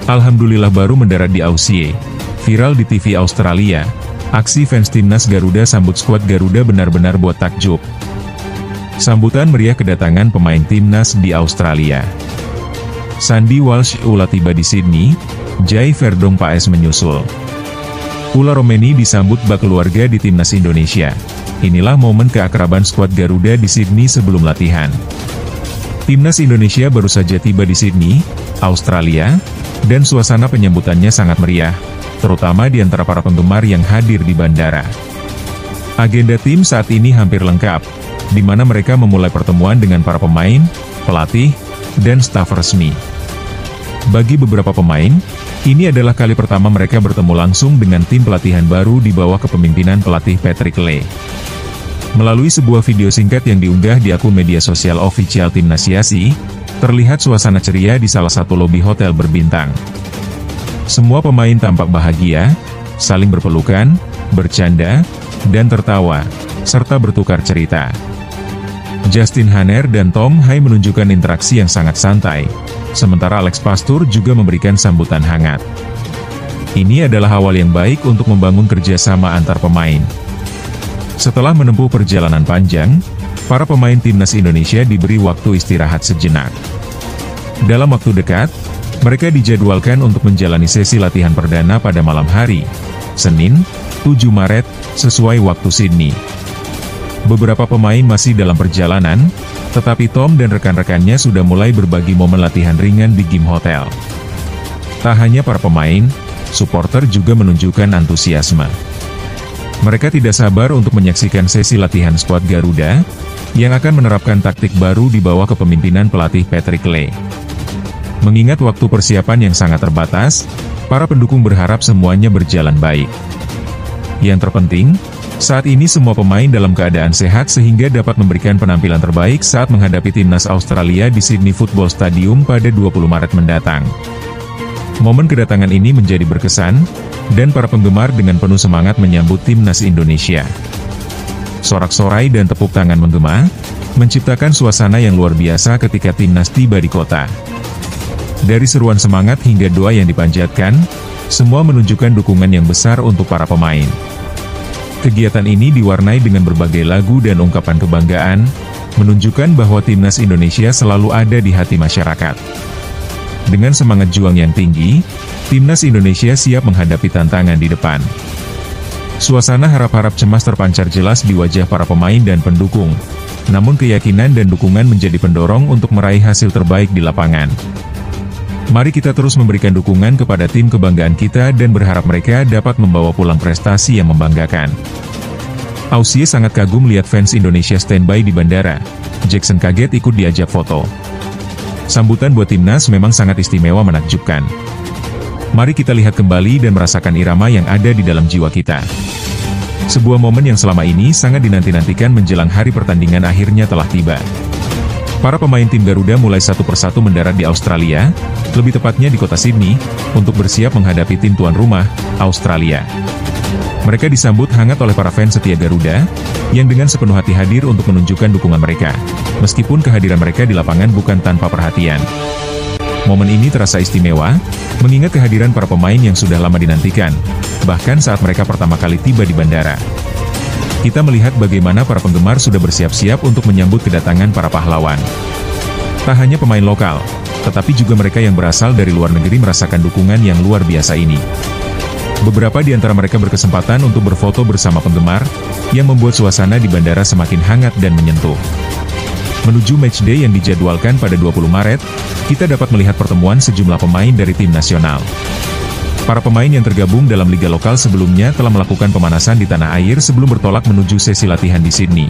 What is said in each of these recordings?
Alhamdulillah baru mendarat di Aussie. Viral di TV Australia. Aksi fans timnas Garuda sambut skuad Garuda benar-benar buat takjub. Sambutan meriah kedatangan pemain timnas di Australia. Sandy Walsh ulah tiba di Sydney, Jai Verdong Paes menyusul. Ula Romeni disambut bak keluarga di timnas Indonesia. Inilah momen keakraban skuad Garuda di Sydney sebelum latihan. Timnas Indonesia baru saja tiba di Sydney, Australia, dan suasana penyambutannya sangat meriah, terutama di antara para penggemar yang hadir di bandara. Agenda tim saat ini hampir lengkap, di mana mereka memulai pertemuan dengan para pemain, pelatih, dan staf resmi. Bagi beberapa pemain, ini adalah kali pertama mereka bertemu langsung dengan tim pelatihan baru di bawah kepemimpinan pelatih Patrick Le. Melalui sebuah video singkat yang diunggah di akun media sosial official Timnas Siasi, terlihat suasana ceria di salah satu lobi hotel berbintang. Semua pemain tampak bahagia, saling berpelukan, bercanda, dan tertawa, serta bertukar cerita. Justin Haner dan Tom Hai menunjukkan interaksi yang sangat santai, sementara Alex Pastur juga memberikan sambutan hangat. Ini adalah awal yang baik untuk membangun kerjasama antar pemain. Setelah menempuh perjalanan panjang, para pemain timnas Indonesia diberi waktu istirahat sejenak. Dalam waktu dekat, mereka dijadwalkan untuk menjalani sesi latihan perdana pada malam hari, Senin, 7 Maret, sesuai waktu Sydney. Beberapa pemain masih dalam perjalanan, tetapi Tom dan rekan-rekannya sudah mulai berbagi momen latihan ringan di gym hotel. Tak hanya para pemain, supporter juga menunjukkan antusiasme. Mereka tidak sabar untuk menyaksikan sesi latihan skuad Garuda, yang akan menerapkan taktik baru di bawah kepemimpinan pelatih Patrick Le. Mengingat waktu persiapan yang sangat terbatas, para pendukung berharap semuanya berjalan baik. Yang terpenting, saat ini semua pemain dalam keadaan sehat sehingga dapat memberikan penampilan terbaik saat menghadapi timnas Australia di Sydney Football Stadium pada 20 Maret mendatang. Momen kedatangan ini menjadi berkesan, dan para penggemar dengan penuh semangat menyambut timnas Indonesia. Sorak-sorai dan tepuk tangan menggema, menciptakan suasana yang luar biasa ketika timnas tiba di kota. Dari seruan semangat hingga doa yang dipanjatkan, semua menunjukkan dukungan yang besar untuk para pemain. Kegiatan ini diwarnai dengan berbagai lagu dan ungkapan kebanggaan, menunjukkan bahwa timnas Indonesia selalu ada di hati masyarakat. Dengan semangat juang yang tinggi, timnas Indonesia siap menghadapi tantangan di depan. Suasana harap-harap cemas terpancar jelas di wajah para pemain dan pendukung, namun keyakinan dan dukungan menjadi pendorong untuk meraih hasil terbaik di lapangan. Mari kita terus memberikan dukungan kepada tim kebanggaan kita dan berharap mereka dapat membawa pulang prestasi yang membanggakan. Aussie sangat kagum lihat fans Indonesia standby di bandara. Jackson kaget ikut diajak foto. Sambutan buat timnas memang sangat istimewa menakjubkan. Mari kita lihat kembali dan merasakan irama yang ada di dalam jiwa kita. Sebuah momen yang selama ini sangat dinanti-nantikan menjelang hari pertandingan akhirnya telah tiba. Para pemain tim Garuda mulai satu persatu mendarat di Australia, lebih tepatnya di kota Sydney, untuk bersiap menghadapi tim tuan rumah, Australia. Mereka disambut hangat oleh para fans setia Garuda, yang dengan sepenuh hati hadir untuk menunjukkan dukungan mereka, meskipun kehadiran mereka di lapangan bukan tanpa perhatian. Momen ini terasa istimewa, mengingat kehadiran para pemain yang sudah lama dinantikan, bahkan saat mereka pertama kali tiba di bandara. Kita melihat bagaimana para penggemar sudah bersiap-siap untuk menyambut kedatangan para pahlawan. Tak hanya pemain lokal, tetapi juga mereka yang berasal dari luar negeri merasakan dukungan yang luar biasa ini. Beberapa di antara mereka berkesempatan untuk berfoto bersama penggemar, yang membuat suasana di bandara semakin hangat dan menyentuh. Menuju matchday yang dijadwalkan pada 20 Maret, kita dapat melihat pertemuan sejumlah pemain dari tim nasional. Para pemain yang tergabung dalam liga lokal sebelumnya telah melakukan pemanasan di tanah air sebelum bertolak menuju sesi latihan di Sydney.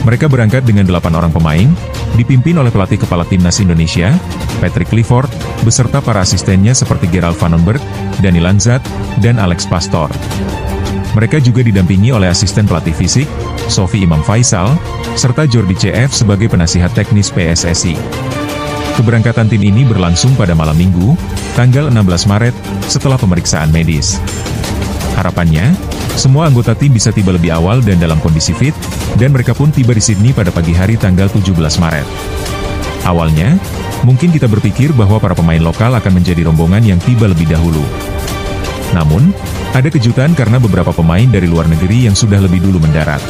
Mereka berangkat dengan 8 orang pemain, dipimpin oleh pelatih kepala timnas Indonesia, Patrick Clifford, beserta para asistennya seperti Gerald Vandenberg, Dani Lanzat, dan Alex Pastor. Mereka juga didampingi oleh asisten pelatih fisik, Sofi Imam Faisal, serta Jordi CF sebagai penasihat teknis PSSI. Keberangkatan tim ini berlangsung pada malam Minggu, tanggal 16 Maret, setelah pemeriksaan medis. Harapannya, semua anggota tim bisa tiba lebih awal dan dalam kondisi fit, dan mereka pun tiba di Sydney pada pagi hari tanggal 17 Maret. Awalnya, Mungkin kita berpikir bahwa para pemain lokal akan menjadi rombongan yang tiba lebih dahulu. Namun, ada kejutan karena beberapa pemain dari luar negeri yang sudah lebih dulu mendarat.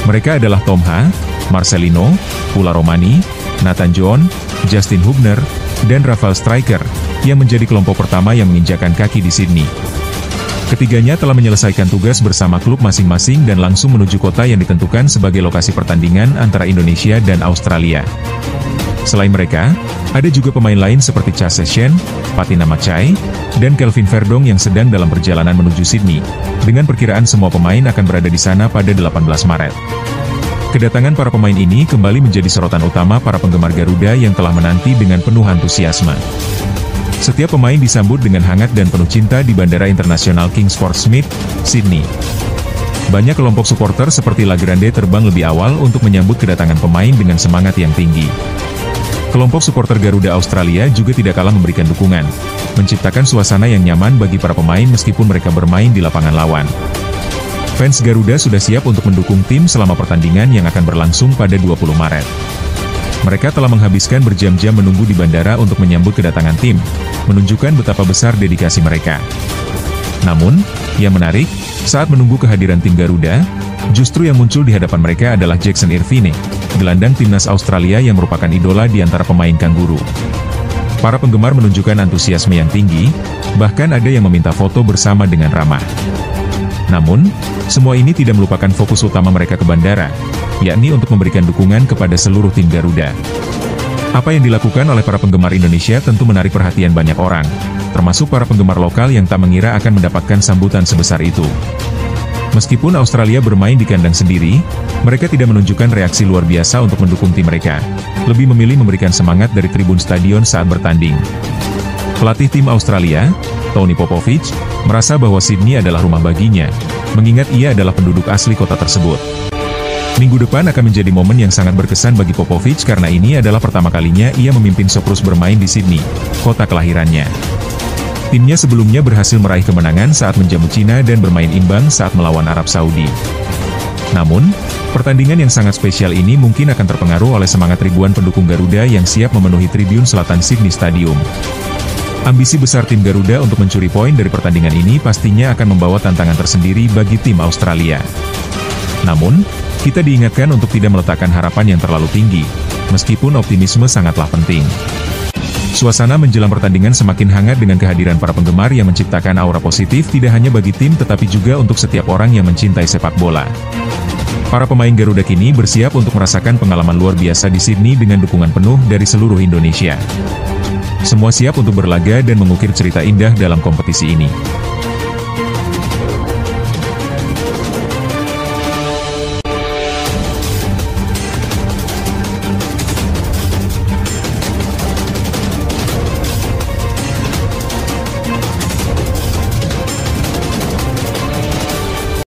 Mereka adalah Tom Ha, Marcelino, Pula Romani, Nathan John, Justin Hubner, dan Rafael Stryker, yang menjadi kelompok pertama yang menginjakan kaki di Sydney. Ketiganya telah menyelesaikan tugas bersama klub masing-masing dan langsung menuju kota yang ditentukan sebagai lokasi pertandingan antara Indonesia dan Australia. Selain mereka, ada juga pemain lain seperti Cha Se-shen, Patina Matchai, dan Kelvin Verdong yang sedang dalam perjalanan menuju Sydney, dengan perkiraan semua pemain akan berada di sana pada 18 Maret. Kedatangan para pemain ini kembali menjadi sorotan utama para penggemar Garuda yang telah menanti dengan penuh antusiasme. Setiap pemain disambut dengan hangat dan penuh cinta di Bandara Internasional King Fahd Smith, Sydney. Banyak kelompok supporter seperti La Grande terbang lebih awal untuk menyambut kedatangan pemain dengan semangat yang tinggi. Kelompok supporter Garuda Australia juga tidak kalah memberikan dukungan, menciptakan suasana yang nyaman bagi para pemain meskipun mereka bermain di lapangan lawan. Fans Garuda sudah siap untuk mendukung tim selama pertandingan yang akan berlangsung pada 20 Maret. Mereka telah menghabiskan berjam-jam menunggu di bandara untuk menyambut kedatangan tim, menunjukkan betapa besar dedikasi mereka. Namun, yang menarik, saat menunggu kehadiran tim Garuda, justru yang muncul di hadapan mereka adalah Jackson Irvine, gelandang timnas Australia yang merupakan idola di antara pemain kanguru. Para penggemar menunjukkan antusiasme yang tinggi, bahkan ada yang meminta foto bersama dengan ramah. Namun, semua ini tidak melupakan fokus utama mereka ke bandara, yakni untuk memberikan dukungan kepada seluruh tim Garuda. Apa yang dilakukan oleh para penggemar Indonesia tentu menarik perhatian banyak orang, termasuk para penggemar lokal yang tak mengira akan mendapatkan sambutan sebesar itu. Meskipun Australia bermain di kandang sendiri, mereka tidak menunjukkan reaksi luar biasa untuk mendukung tim mereka, lebih memilih memberikan semangat dari tribun stadion saat bertanding. Pelatih tim Australia, Tony Popovich, merasa bahwa Sydney adalah rumah baginya, mengingat ia adalah penduduk asli kota tersebut. Minggu depan akan menjadi momen yang sangat berkesan bagi Popovich karena ini adalah pertama kalinya ia memimpin Socceroos bermain di Sydney, kota kelahirannya. Timnya sebelumnya berhasil meraih kemenangan saat menjamu Cina dan bermain imbang saat melawan Arab Saudi. Namun, pertandingan yang sangat spesial ini mungkin akan terpengaruh oleh semangat ribuan pendukung Garuda yang siap memenuhi tribun selatan Sydney Stadium. Ambisi besar tim Garuda untuk mencuri poin dari pertandingan ini pastinya akan membawa tantangan tersendiri bagi tim Australia. Namun, kita diingatkan untuk tidak meletakkan harapan yang terlalu tinggi, meskipun optimisme sangatlah penting. Suasana menjelang pertandingan semakin hangat dengan kehadiran para penggemar yang menciptakan aura positif tidak hanya bagi tim tetapi juga untuk setiap orang yang mencintai sepak bola. Para pemain Garuda kini bersiap untuk merasakan pengalaman luar biasa di Sydney dengan dukungan penuh dari seluruh Indonesia. Semua siap untuk berlaga dan mengukir cerita indah dalam kompetisi ini.